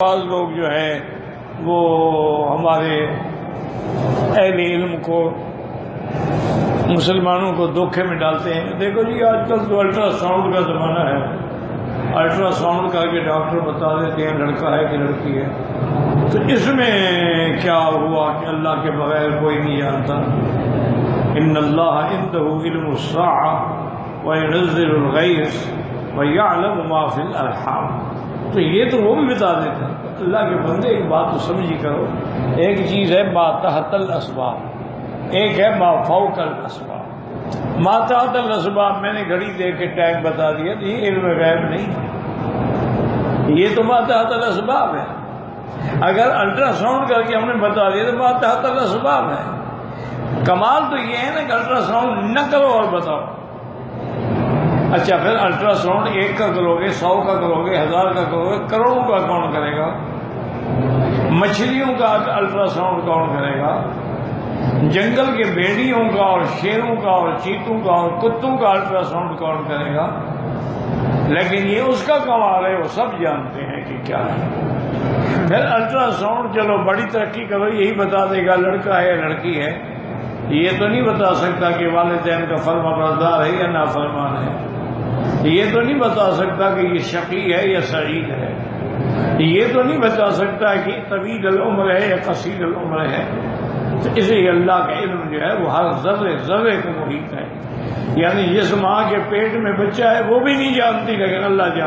بعض لوگ جو ہیں وہ ہمارے اہل علم کو مسلمانوں کو دھوکے میں ڈالتے ہیں. دیکھو جی آج کل تو الٹرا ساؤنڈ کا زمانہ ہے. الٹرا ساؤنڈ کر کے ڈاکٹر بتا دیتے ہیں لڑکا ہے کہ لڑکی ہے. تو اس میں کیا ہوا کہ اللہ کے بغیر کوئی نہیں جانتا. ان اللہ عنده علم الساعة وينزل الغیث ويعلم ما في الارحام. تو یہ تو وہ بھی بتا دیتے ہیں. اللہ کے بندے ایک بات تو سمجھی کرو. ایک چیز ہے ما تحت الاسباب, ایک ہے ما فوق الاسباب. ما تحت الاسباب میں نے گھڑی دیکھ کے ٹائم بتا دیا تو یہ علم غیب نہیں, یہ تو ما تحت الاسباب ہے. اگر الٹرا ساؤنڈ کر کے ہم نے بتا دیا تو ما تحت الاسباب ہے. کمال تو یہ ہے نا کہ الٹرا ساؤنڈ نہ کرو اور بتاؤ. اچھا پھر الٹرا ساؤنڈ 1 کا کرو گے, 100 کا کرو گے, 1000 کا کرو گے, کروڑوں کا کون کرے گا؟ مچھلیوں کا الٹرا ساؤنڈ کون کرے گا؟ جنگل کے بھیڑیوں کا اور شیروں کا اور چیتوں کا اور کتوں کا الٹرا ساؤنڈ کون کرے گا؟ لیکن یہ اس کا کمال ہے, وہ سب جانتے ہیں کہ کیا ہے. پھر الٹرا ساؤنڈ چلو بڑی ترقی کرو, یہی بتا دے گا لڑکا ہے لڑکی ہے. یہ تو نہیں بتا سکتا کہ والدین کا فرمانبردار ہے یا نافرمان ہے. یہ تو نہیں بتا سکتا کہ یہ شقی ہے یا سعید ہے. یہ تو نہیں بتا سکتا کہ طویل العمر ہے یا قصیر العمر ہے. تو اس لیے اللہ کا علم جو ہے وہ ہر ذرے ذرے کو محیط ہے. یعنی جس ماں کے پیٹ میں بچہ ہے وہ بھی نہیں جانتی لیکن اللہ جانتا.